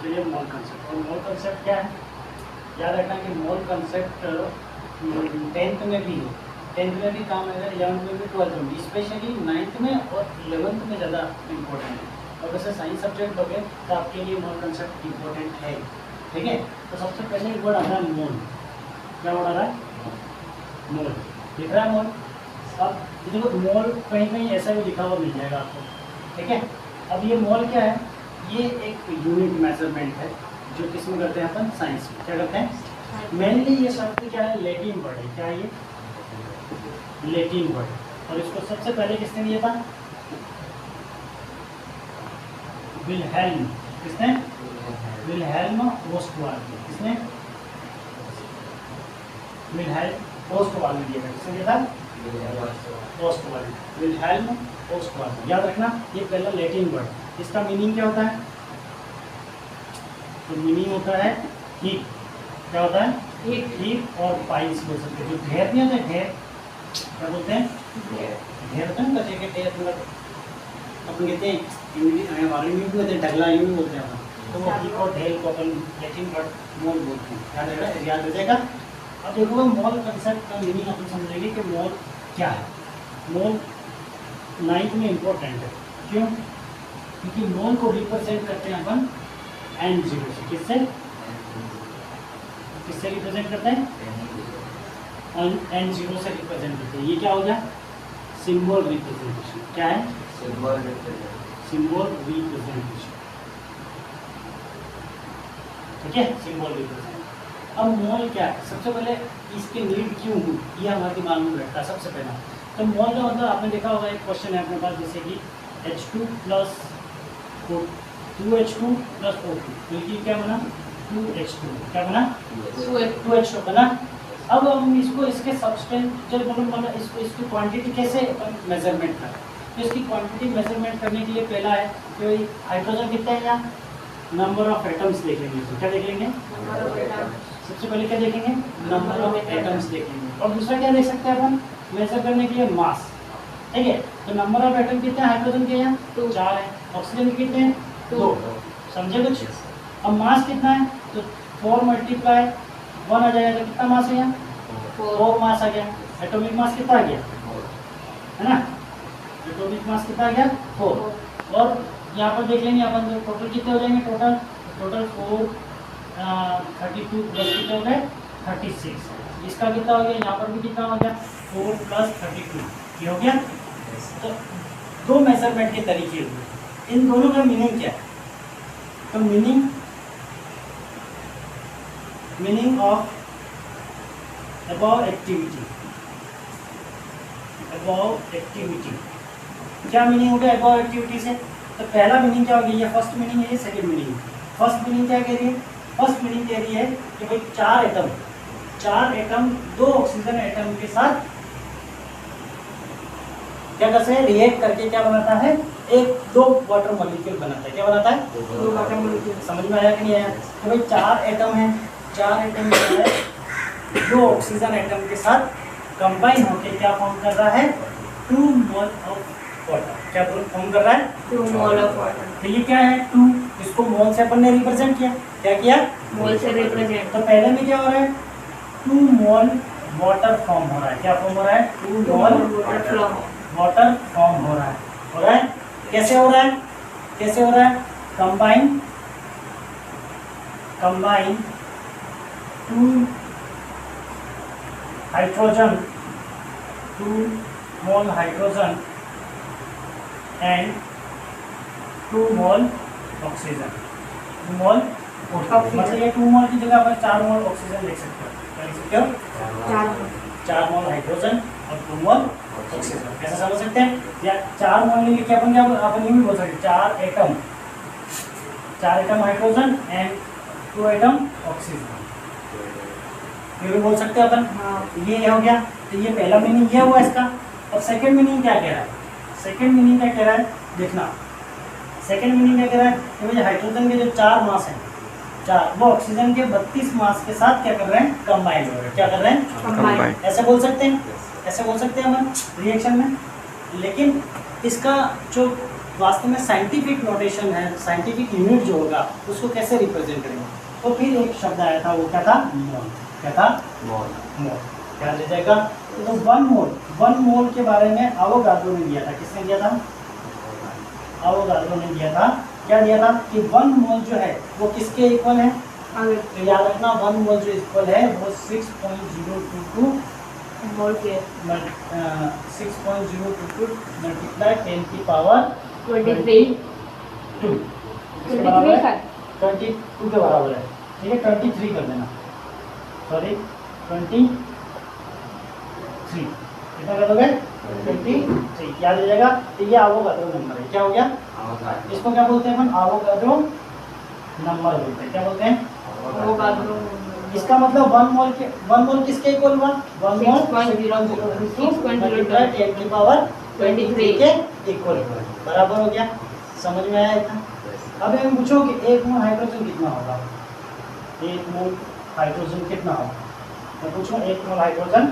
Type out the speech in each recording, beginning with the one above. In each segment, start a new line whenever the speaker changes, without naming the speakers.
तो ये मोल कंसेप्ट, और मोल कंसेप्ट क्या है, याद रखना कि मोल कंसेप्ट 10th में भी है, 10th में भी काम आएगा, 11th में भी, 12th में भी, स्पेशली 9th में और 11th में ज़्यादा इम्पोर्टेंट है। और वैसे साइंस सब्जेक्ट बगे तो आपके लिए मोल कंसेप्ट इम्पोर्टेंट है, ठीक है। तो सबसे पहले एक वर्ड आता है मोल। क्या वर्ड आ रहा है? मोल। दिख रहा है मोल? अब देखो मोल कहीं कहीं ऐसा भी लिखा हुआ मिल जाएगा आपको, ठीक है। अब ये मोल क्या है? ये एक यूनिट मेजरमेंट है जो किसमें करते हैं अपन? साइंस में। क्या करते हैं? मेनली ये शब्द क्या है? लैटिन वर्ड है। क्या है ये? Latin word. और इसको सबसे पहले किसने दिया था? विल्हेल्म। किसने? Wilhelm Ostwald. किसने? विल्हेल्म ओस्टवाल्ड ने दिया था। किसने दिया था? ओस्टवाल्ड। Wilhelm Ostwald. याद रखना ये पहला लैटिन वर्ड। इसका मीनिंग क्या होता है? तो मीनिंग होता है हीट। क्या होता है? हीट और पाइल्स बोल सकते हैं। जो ढेर नहीं होते, ढेर क्या बोलते हैं? ढेर होता है ना, कचरे के ढेर। मतलब अपन कहते हैं वाली में भी होते हैं, ढगला यूँ बोलते हैं अपन। तो वो हीट और ढेर को अपन लैटिन वर्ड मोल बोलते हैं। याद रहेगा? याद हो जाएगा। अब देखो मोल कंसेप्ट का मीनिंग अपन समझेंगे कि मोल क्या है। मोल 9th में इम्पोर्टेंट है। क्यों? क्योंकि मोल को रिप्रेजेंट करते हैं अपन N0 से। किससे? किससे रिप्रेजेंट करते हैं? N0 से रिप्रेजेंट करते हैं। ये क्या हो गया? Symbol representation. क्या है? सिंबल रिप्रेजेंटेशन, ठीक है। Symbol represent. अब मोल क्या है? सबसे पहले इसकी नीड क्यों हुई, ये हमारे दिमाग में बैठता है सबसे पहला। तो मोल का मतलब आपने देखा होगा, एक क्वेश्चन है अपने पास, जैसे कि H2 plus 2H2 plus O2, तो ये क्या बना? 2H2। क्या बना? 2H2 बना। अब हम इसको इसके सब्सटेंस मतलब इसको इसकी क्वांटिटी कैसे मेजरमेंट करें? तो इसकी क्वांटिटी मेजरमेंट करने के लिए पहला है कि हाइड्रोजन कितना है यहाँ, नंबर ऑफ एटम्स देख लेंगे। तो क्या देख लेंगे? सबसे पहले क्या देखेंगे? नंबर ऑफ एटम्स देखेंगे। और दूसरा क्या देख सकते हैं अपन मेजर करने के लिए? मास, ठीक है। तो नंबर ऑफ एटम कितने हैं हाइड्रोजन के? यहाँ 4 है। ऑक्सीजन के कितने हैं? 2। समझे कुछ? अब मास कितना है? तो 4 मल्टीप्लाई 1 आ जाएगा, तो कितना मास है यहाँ? 4 मास आ गया। एटॉमिक मास कितना आ गया? है ना? एटॉमिक मास कितना आ गया? 4। और यहाँ पर देख लेंगे अपन, तो टोटल कितने हो जाएंगे? टोटल 4 32 प्लस कितने हो गए? 36। इसका कितना हो गया? यहाँ पर भी कितना हो गया? 4 प्लस 32। ये हो गया। तो 2 मेजरमेंट के तरीके हुए। इन दोनों का मीनिंग क्या है? तो meaning of above activity. Above activity क्या मीनिंग हो गया अबाव एक्टिविटी से? तो पहला मीनिंग क्या हो गया? ये फर्स्ट मीनिंग है, ये सेकंड मीनिंग। फर्स्ट मीनिंग क्या कह रही है? फर्स्ट मीनिंग कह रही है कि भाई 4 एटम 2 ऑक्सीजन एटम के साथ क्या करते हैं? रिएक्ट करके क्या बनाता है? 2 वाटर मॉलिक्यूल बनाता है। क्या बनाता है? 2 वाटर मॉलिक्यूल। समझ में आया कि नहीं आया? तो भाई 4 एटम है, 4 एटम जो है 2 ऑक्सीजन एटम के साथ कंबाइन होकर क्या फॉर्म कर रहा है? 2 मोल ऑफ वाटर। क्या फॉर्म कर रहा है? 2 मोल ऑफ वाटर। तो ये क्या है? 2। इसको मोल से अपन ने रिप्रेजेंट किया। क्या किया? मोल से रिप्रेजेंट। तो पहले में क्या हो रहा है? 2 मोल वाटर फॉर्म हो रहा है। क्या फॉर्म हो रहा है? 2 मोल वाटर फॉर्म हो रहा है। हो रहा है? कैसे हो रहा है? कैसे हो रहा है? Combine 2 hydrogen, 2 mole hydrogen and 2 mole oxygen. 2 मोल मतलब ये 2 मोल की जगह पर 4 मोल ऑक्सीजन लिख सकते हो। क्या लिख सकते हो? 4 मोल हाइड्रोजन और 2 मोल ऑक्सीजन। ऐसा समझ सकते हैं? या 4 मोल नहीं लिखे अपन, क्या अपन ये भी बोल सकते हैं 4 atom hydrogen and 2 atom oxygen. ये भी बोल सकते हैं अपन। ये हो गया। तो ये पहला मीनिंग ये हुआ इसका। और सेकंड मीनिंग क्या कह रहा है? सेकंड मीनिंग क्या कह रहा है? देखना, सेकंड मीनिंग क्या कह रहा है कि भाई हाइड्रोजन के जो 4 मास हैं, 4 वो ऑक्सीजन के 32 मास के साथ क्या कर रहे हैं? कंबाइन हो रहे हैं। क्या कर रहे हैं? कंबाइन। ऐसे बोल सकते हैं, ऐसे बोल सकते हैं हम रिएक्शन में। लेकिन इसका जो वास्तव में साइंटिफिक नोटेशन है, साइंटिफिक यूनिट जो होगा उसको कैसे रिप्रेजेंट करेंगे। तो फिर एक शब्द आया था, वो क्या था, मोल। क्या था, मोल। क्या ले जाएगा, तो वन मोल के बारे में एवोगाड्रो ने दिया था। किसने दिया था, एवोगाड्रो ने दिया था। क्या दिया था कि 1 मोल जो है वो किसके इक्वल है, तो याद रखना 1 मोल जो इक्वल है वो 6.022 मोल के 6.022 मल्टीप्लाई 10 की पावर 22 के बराबर है। ठीक है, 23 कर देना, सॉरी 23 कितना कर दोगे, 23 याद हो जाएगा। तो ये एवोगाड्रो नंबर है। क्या हो गया, इसको क्या बोलते हैं अपन, एवोगाड्रो नंबर बोलते हैं। क्या बोलते हैं, एवोगाड्रो। इसका मतलब 1 मोल किसके इक्वल हुआ, 1 मोल 6.022 10 की पावर 23 के इक्वल बराबर हो गया। समझ में आया इतना। अब हम पूछो कि 1 मोल हाइड्रोजन कितना होगा, 1 मोल हाइड्रोजन कितना होगा। मैं पूछूं 1 मोल हाइड्रोजन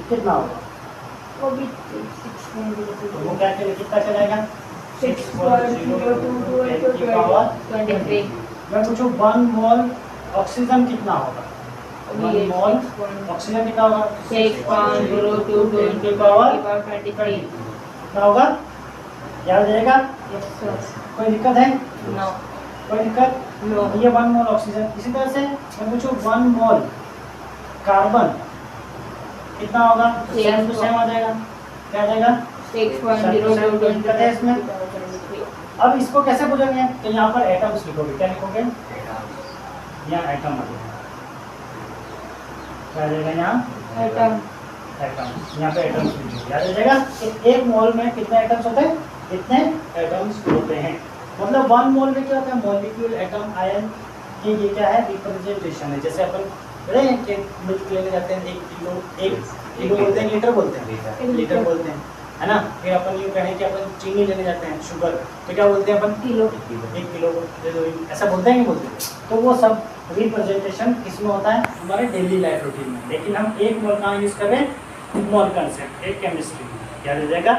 कितना होगा, वो भी 6.022 वो क्या कितना चलेगा, 6.022 10 की पावर 23। मैं पूछूं 1 मोल ऑक्सीजन कितना होगा, 1 मोल ऑक्सीजन कितना होगा, 6.022 10 की पावर 23 कितना होगा, याद रहेगा। कोई दिक्कत है, नो कोई दिक्कत, नो। ये 1 मोल ऑक्सीजन। इसी तरह से मैं पूछूं 1 मोल कार्बन कितना होगा, सेम टू सेम आ जाएगा। क्या आ जाएगा, 6.022 दिक्कत है इसमें। अब इसको कैसे पूछेंगे, तो यहाँ पर एटम्स लिखोगे। क्या लिखोगे, यहाँ एटम आ जाएगा। क्या आ जाएगा, यहाँ एटम, यहाँ पे एटम्स लिखोगे, याद हो जाएगा। 1 मोल में कितने एटम्स होते हैं, इतने एटम्स होते हैं। मतलब 1 मोल में क्या होता है, मॉलिक्यूल, एटम, आयन की ये क्या है, रिप्रेजेंटेशन है। जैसे अपन कि मिल्क लेने जाते हैं, 1 किलो बोलते हैं, लीटर बोलते हैं, लीटर बोलते हैं, है ना। फिर अपन यूँ कहें कि अपन चीनी लेने जाते हैं, शुगर, तो क्या बोलते हैं अपन, किलो, 1 किलो दे दो, ऐसा बोलते हैं, नहीं बोलते। तो वो सब रिप्रेजेंटेशन किसमें होता है, हमारे डेली लाइफ रूटीन में। लेकिन हम 1 मोल कहाँ यूज़ कर रहे हैं, मोल कंसेप्ट, एक केमिस्ट्री में। क्या हो जाएगा,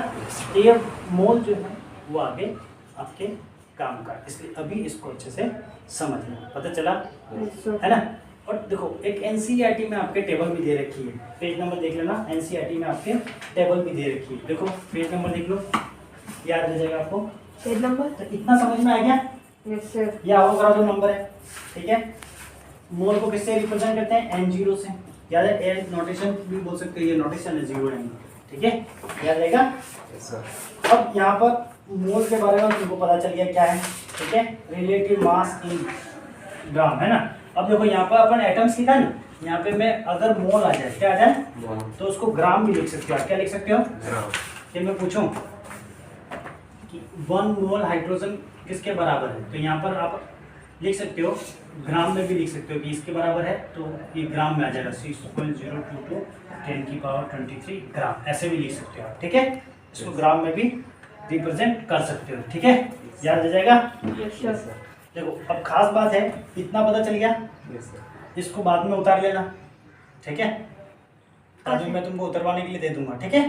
ये मोल जो है वो आगे आपके काम का, इसलिए अभी इसको अच्छे से समझ लें, पता चला, है ना। और देखो एक एनसीईआरटी में आपके टेबल भी दे रखी है, पेज नंबर देख लेना, एनसीईआरटी में आपके टेबल भी दे रखी है। देखो पेज नंबर देख लो, याद रह जाएगा आपको पेज नंबर। तो इतना समझ में आ गया, यस सर। ये एवोगाड्रो नंबर है, ठीक है। मोल को किससे रिप्रेजेंट करते हैं, n0 से, याद है। ए नोटेशन भी बोल सकते हैं, ये नोटेशन है 0 n, ठीक है, याद रहेगा, यस सर। अब यहाँ पर मोल के बारे में तुमको पता चल गया क्या है, ठीक है, रिलेटिव मास इन ग्राम, है ना। अब देखो यहाँ पर अपन एटम्स लिखा है ना, यहाँ पे मैं अगर मोल आ जाए, क्या आ जाए, तो उसको ग्राम भी लिख सकते हो। क्या लिख सकते हो, ग्राम। कि मैं पूछूं कि 1 मोल हाइड्रोजन किसके बराबर है, तो यहाँ पर आप लिख सकते हो, ग्राम में भी लिख सकते हो कि इसके बराबर है, तो ये ग्राम में आ जाएगा 6.022 10 की पावर 23 ग्राम, ऐसे भी लिख सकते हो, ठीक है। इसको ग्राम में भी रिप्रेजेंट कर सकते हो, ठीक है, याद रह जाएगा। देखो अब खास बात है, इतना पता चल गया, इसको बाद में उतार लेना, ठीक है, अभी मैं तुमको उतरवाने के लिए दे दूंगा, ठीक है।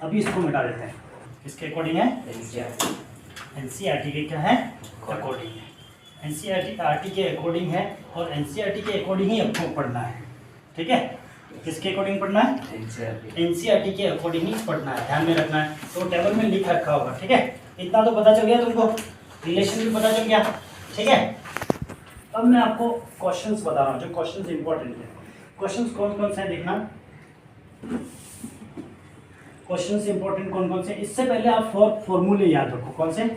अभी इसको मिटा देते हैं, किसके अकॉर्डिंग है, एनसीईआरटी के क्या है, अकॉर्डिंग है, एनसीईआरटी के अकॉर्डिंग है, और एनसीईआरटी के अकॉर्डिंग ही आपको पढ़ना है, ठीक है। किसके अकॉर्डिंग पढ़ना है, एनसीईआरटी के अकॉर्डिंग ही पढ़ना है, ध्यान में रखना है। तो टेबल में लिख रखा होगा, ठीक है। इतना तो पता चल गया तुमको, रिलेशन भी पता चल गया, ठीक है। अब मैं आपको क्वेश्चंस बता रहा हूँ, जो क्वेश्चंस इंपॉर्टेंट है। क्वेश्चंस कौन कौन से हैं देखना, क्वेश्चंस इंपॉर्टेंट कौन कौन से। इससे पहले आप फॉर्मूले याद रखो, कौन से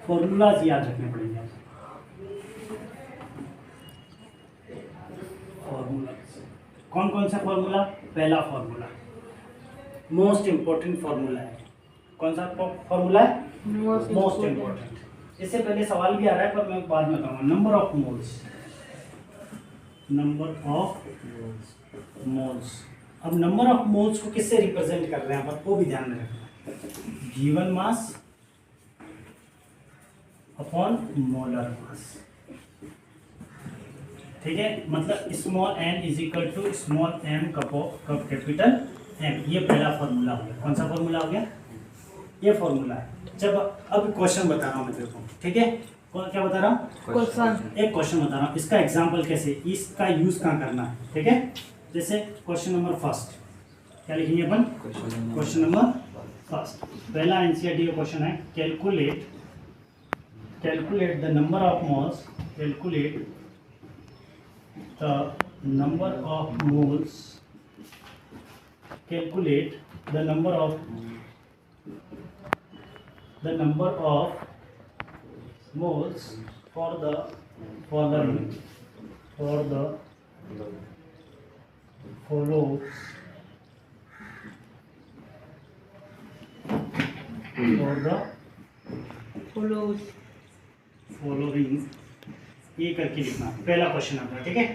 फॉर्मूलाज याद रखने पड़ेंगे। फॉर्मूला कौन कौन सा फॉर्मूला, पहला फॉर्मूला मोस्ट इंपॉर्टेंट फॉर्मूला है। कौन सा फॉर्मूला है, मोस्ट इंपॉर्टेंट। इससे पहले सवाल भी आ रहा है पर मैं बाद में कहूँगा। Number of moles, number of moles. अब नंबर ऑफ मोल्स को किससे रिप्रेजेंट कर रहे हैं आप, वो भी ध्यान में रखना। Given mass upon molar mass, ठीक है। मतलब small n is equal to small m cup capital M। ये पहला फॉर्मूला हो गया। कौन सा फॉर्मूला हो गया, ये फॉर्मूला है। जब अब क्वेश्चन बता रहा हूँ मैं तेरे को, ठीक है? क्या बता रहा हूँ?
क्वेश्चन।
एक क्वेश्चन बता रहा हूँ, इसका एग्जाम्पल कैसे, इसका यूज कहाँ करना है, ठीक है? जैसे क्वेश्चन नंबर फर्स्ट क्या लिखेंगे अपन? क्वेश्चन नंबर फर्स्ट, पहला एनसीईआरटी का क्वेश्चन है, calculate the number of moles, calculate the number of moles, calculate the number of moles for the following follows ये करके लिखना। पहला क्वेश्चन आता है, ठीक है?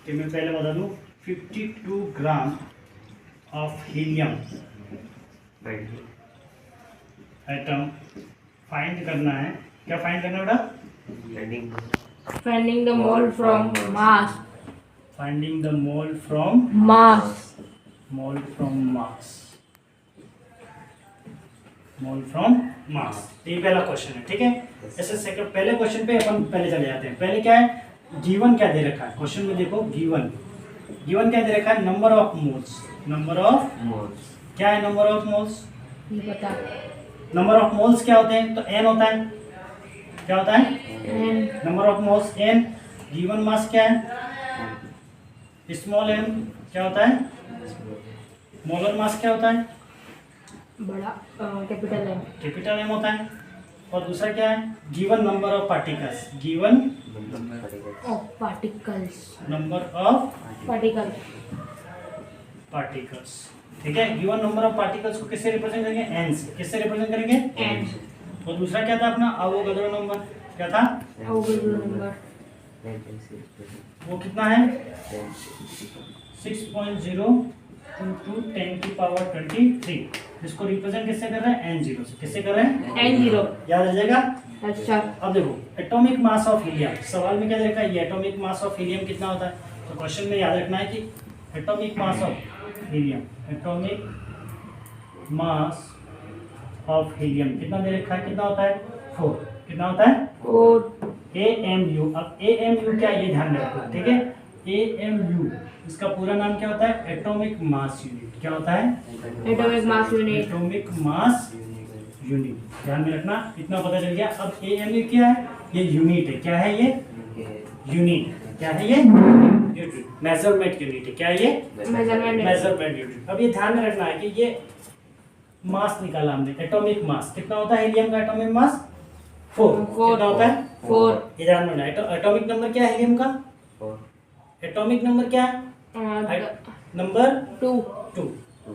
तो मैं पहले बता दूं, 52 gram of helium atom find करना है। क्या फाइंड करना है बेटा?
Finding the mole from mass.
Finding the mole from
Mass.
मास। ये पहला क्वेश्चन है, ठीक है? ऐसे सेकंड पहले क्वेश्चन पे अपन पहले चले जाते हैं। पहले क्या है, गिवन क्या दे रखा है क्वेश्चन में, देखो गिवन क्या दे रखा है, नंबर ऑफ मोल्स। क्या है नंबर ऑफ मोल्स?
ये बता।
नंबर ऑफ मोल्स क्या होते हैं? तो एन होता है। क्या होता है?
And
number of moles n. Given mass क्या है? Small m. क्या होता है? मोलर मास क्या होता है?
बड़ा कैपिटल है।
कैपिटल एम होता है। और दूसरा क्या है? Given number of particles. Given
Of particles.
Number of
Particle.
Particles, ठीक है? गिवन नंबर ऑफ पार्टिकल्स को किससे रिप्रेजेंट करेंगे? एन से। किससे रिप्रेजेंट करेंगे?
And
और दूसरा क्या था अपना? Avogadro number. क्या था?
Avogadro number.
वो कितना है? 6.022 10 की पावर 23। इसको रिप्रेजेंट किससे कर रहे हैं? n0 से। किससे कर रहे हैं?
N0.
याद रह जाएगा।
अच्छा।
अब देखो, एटॉमिक मास ऑफ हीलियम, सवाल में क्या दे रखा है? ये एटॉमिक मास ऑफ हीलियम कितना होता है? तो क्वेश्चन में याद रखना है कि atomic mass of helium, atomic mass of helium कितना दे रखा है? कितना होता है? 4। कितना होता है?
4.
AMU। अब AMU क्या है ये ध्यान रखो, ठीक है? AMU इसका पूरा नाम क्या होता है? Atomic mass unit. क्या होता है?
Atomic mass unit.
Atomic mass unit. ध्यान में रखना, इतना पता चल गया। अब AMU क्या है? ये यूनिट है। क्या है ये? यूनिट। क्या है ये? मेजरमेंट यूनिट है। क्या है ये? Measurement unit. अब ये ध्यान में रखना है कि ये मास निकाला हमने, एटॉमिक मास कितना होता है हीलियम का? Atomic mass 4। कितना होता है?
4.
ये ध्यान में रखना है। एटॉमिक नंबर क्या है हीलियम का? एटॉमिक नंबर क्या है? नंबर
2.
2।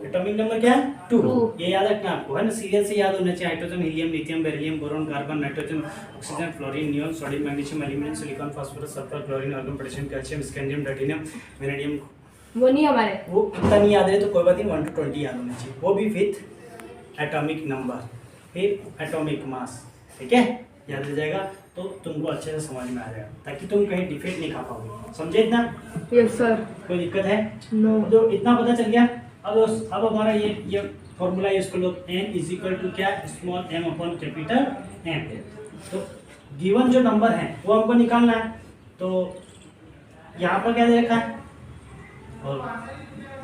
एटॉमिक नंबर क्या है? 2।
Two.
ये याद रखना आपको, है ना? सीरियल से याद होना चाहिए। Hydrogen, helium, lithium, beryllium, boron, carbon, nitrogen, oxygen, fluorine, neon, sodium, magnesium, aluminium, silicon, phosphorus, sulphur, chlorine, argon, potassium, calcium, scandium, titanium, vanadium.
वो नहीं हमारे।
वो इतना नहीं याद है तो कोई बात नहीं, 1 to 20 याद होना चाहिए। वो भी विथ एटॉमिक नंबर, फिर एटॉमिक मास, ठीक है? याद रह जाएगा तो तुमको अच्छे से समझ में आ जाएगा, ताकि तुम कहीं डिफेक्ट नहीं खा पाओगे। समझे इतना?
Yes sir.
कोई दिक्कत है?
नो।
तो इतना पता चल गया। अब हमारा ये फॉर्मूला यूज कर लो, n इज इक्वल टू क्या? Small m upon capital M। तो गिवन जो नंबर है वो हमको निकालना है। तो यहाँ पर क्या दे रखा है? और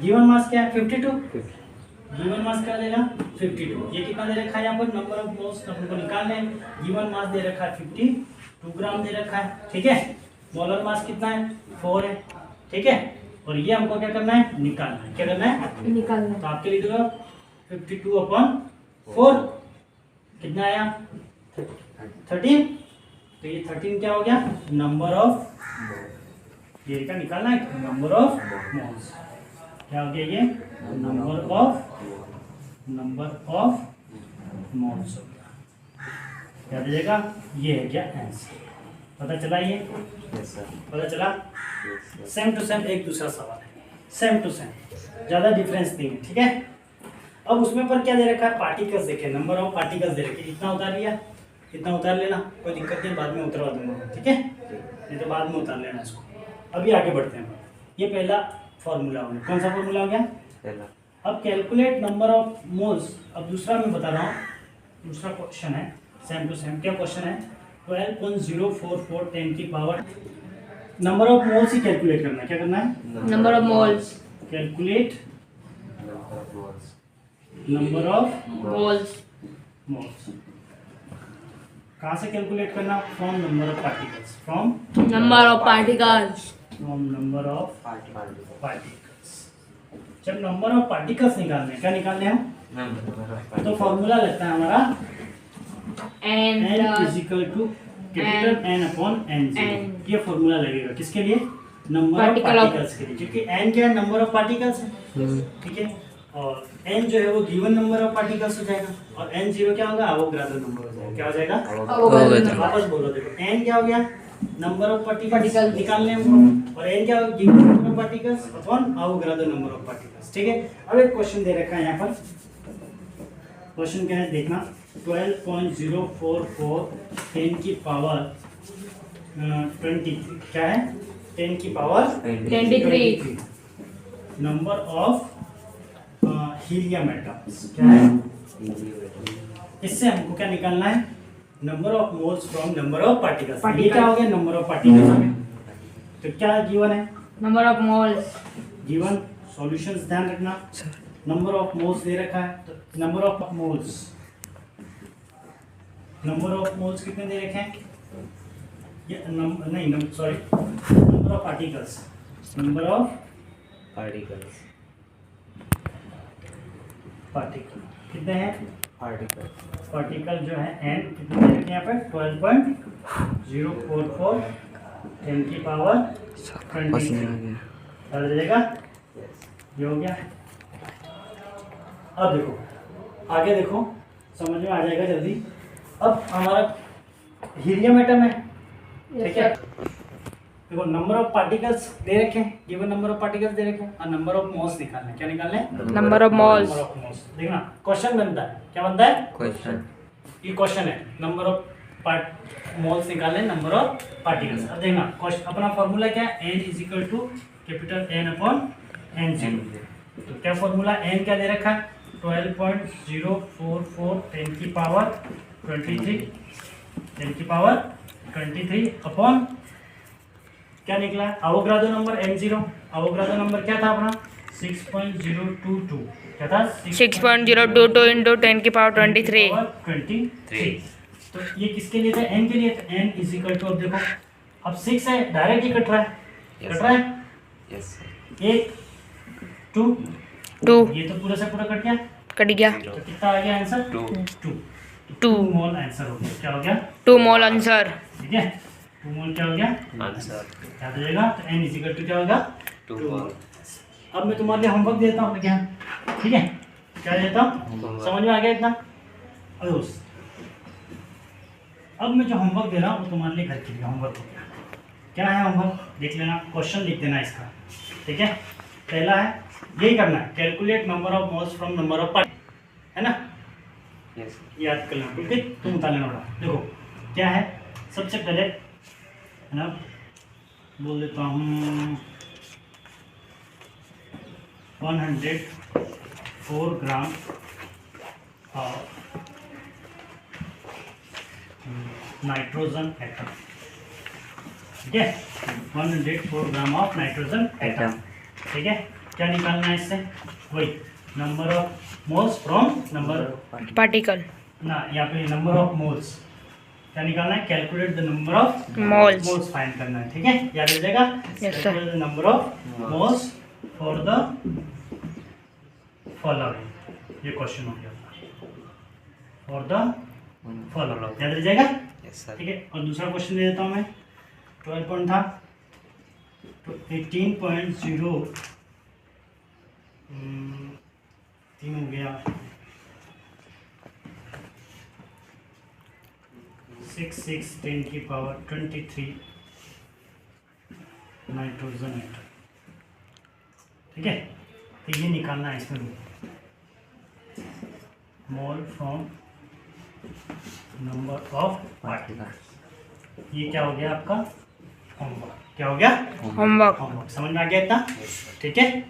गिवन मास क्या है? 52। गिवन मास क्या देगा? 52। ये कितना दे रखा है यहाँ पर? नंबर ऑफ मोल्स हमको निकालना है। गिवन मास दे रखा है 52 ग्राम दे रखा है, ठीक है? मोलर मास कितना है? 4 है, ठीक है? और ये हमको क्या करना है? निकालना है। क्या करना है?
निकालना।
तो आपके लिए देखो 52 अपॉन 4 कितना आया? 13। तो ये 13 क्या हो गया? नंबर ऑफ, ये का निकालना है, नंबर ऑफ मोल्स। क्या हो गया ये? नंबर ऑफ मोल्स हो गया। याद रखिएगा, ये है क्या? आंसर। पता चला? ये पता चला? सेम टू सेम एक दूसरा सवाल है, सेम टू सेम, ज़्यादा डिफरेंस नहीं है, ठीक है? अब उसमें पर क्या दे रखा है? पार्टिकल्स देखे, नंबर ऑफ पार्टिकल्स दे रखे। इतना उतार लिया, इतना उतार लेना, कोई दिक्कत नहीं, बाद में उतरवा दूंगा, ठीक है? नहीं तो बाद में उतार लेना इसको। अभी आगे बढ़ते हैं। ये पहला फॉर्मूला हो गया। कौन सा फॉर्मूला हो गया? अब कैलकुलेट नंबर ऑफ मोल्स। अब दूसरा मैं बता रहा हूँ, दूसरा क्वेश्चन है सेम टू सेम। क्या क्वेश्चन है? 12.044 10 की पावर नंबर ऑफ मोल्स ही कैलकुलेट करना है। क्या करना है?
Number of moles.
Calculate number of
moles.
Moles. कहाँ से कैलकुलेट करना? From number of particles. From
number of particles.
From number of particles. जब नंबर ऑफ पार्टिकल्स निकालने, क्या निकालने हम? तो फॉर्मूला लगता है हमारा
n
n is equal to capital N upon N। ये फॉर्मूला लगेगा किसके लिए? नंबर ऑफ पार्टिकल्स के लिए, क्योंकि n क्या है? नंबर ऑफ पार्टिकल्स है। ठीक है, और n जो है वो गिवन नंबर ऑफ पार्टिकल्स हो जाएगा, और n0 क्या होगा? अवोगाड्रो नंबर हो जाएगा। क्या हो जाएगा?
अवोगाड्रो।
वापस बोलो, देखो n क्या हो गया? नंबर ऑफ पार्टिकल्स निकालने हमको, और n क्या होगा? Given number of particles upon Avogadro number of particles. ठीक है, अब एक क्वेश्चन दे रखा है यहाँ पर। क्वेश्चन क्या है देखना, 12.044 10 की पावर 20 क्या है? 10 की power
23
number of helium atoms. क्या है? इससे हमको क्या निकालना है? Number of moles from number of particles. ये क्या हो गया? नंबर ऑफ पार्टिकल्स हो गया। तो क्या गिवन है?
Number of moles.
Given solutions ध्यान रखना, नंबर ऑफ मोल्स दे रखा है, तो number of moles, number of moles कितने दे रखे हैं? ये नहीं sorry, number of particles, number of particle कितने हैं? पार्टिकल जो है n कितने दे रखे हैं यहाँ पे? 12.044 10 की पावर 20 कर दीजिएगा। ये हो गया। अब देखो आगे, देखो समझ में आ जाएगा जल्दी। अब हमारा हीलियम एटम है, ठीक है। देखो नंबर ऑफ पार्टिकल्स दे रखे हैं, given number of particles they रखे हैं, और नंबर ऑफ मोल्स निकालना है। क्या निकालना है?
Number of moles.
Number of moles. देखना क्वेश्चन बनता है, क्या बनता है? क्वेश्चन। ये क्वेश्चन है, नंबर ऑफ मोल्स निकालने, नंबर ऑफ पार्टिकल्स। अब देखना क्वेश्चन, अपना फॉर्मूला क्या है? n is equal to capital N upon N0। तो क्या फॉर्मूला? n क्या दे रखा है? 12.044 10 की पावर 23 10 की पावर 23 अपॉन क्या निकला? Avogadro number N0। Avogadro number क्या था अपना? 6.022। क्या था?
6.022 इंटू 10 की पावर 23।
23। तो ये किसके लिए था? n के लिए था। n इज इक्वल टू, अब देखो अब 6 है, डायरेक्ट ही कट रहा है, कट रहा है। एक 2 ये तो पूरा से पूरा कट गया,
कट गया।
तो कितना आ गया आंसर? 2 मोल आंसर हो गया। क्या हो गया?
2 मोल आंसर।
ठीक है, 2 मोल क्या हो गया?
आंसर।
याद रखिएगा। तो n इज इक्वल टू क्या होगा? 2 मोल। अब मैं तुम्हारे लिए होमवर्क देता हूँ क्या? ठीक है, क्या देता हूँ? समझ में आ गया इतना? अब मैं जो होमवर्क दे रहा हूँ वो तुम्हारे लिए घर के लिए होमवर्क हो गया। क्या है होमवर्क? देख लेना, क्वेश्चन लिख देना इसका। ठीक है, पहला है यही करना है, calculate number of moles from number of particles, है ना? याद कर लेना, ठीक है। तुम बता लेना बड़ा। देखो क्या है, सबसे पहले है ना, बोल देता हूँ 104 ग्राम ऑफ नाइट्रोजन एटम। ठीक है, 104 ग्राम ऑफ नाइट्रोजन एटम। ठीक है, क्या निकालना है इससे? वही number of moles from number
particle
ना, यहाँ पे नंबर ऑफ मोल्स क्या निकालना है? Calculate the number of
moles.
Moles find करना है। ठीक है, याद हो जाएगा।
Yes, sir.
Calculate the number of moles for the following. ये क्वेश्चन हो गया फॉर द फॉलोइंग, याद रह जाएगा। ठीक है, और दूसरा क्वेश्चन दे देता हूँ मैं। 12 पॉइंट था तो 18.0 3 हो गया 6 10 की पावर 23 नाइट्रोजन एटम। ठीक है, तो ये निकालना है इसमें मोल फ्रॉम नंबर ऑफ पार्टिकल्स। ये क्या हो गया आपका होमवर्क? क्या हो गया?
होमवर्क।
होमवर्क समझ में आ गया इतना? ठीक है।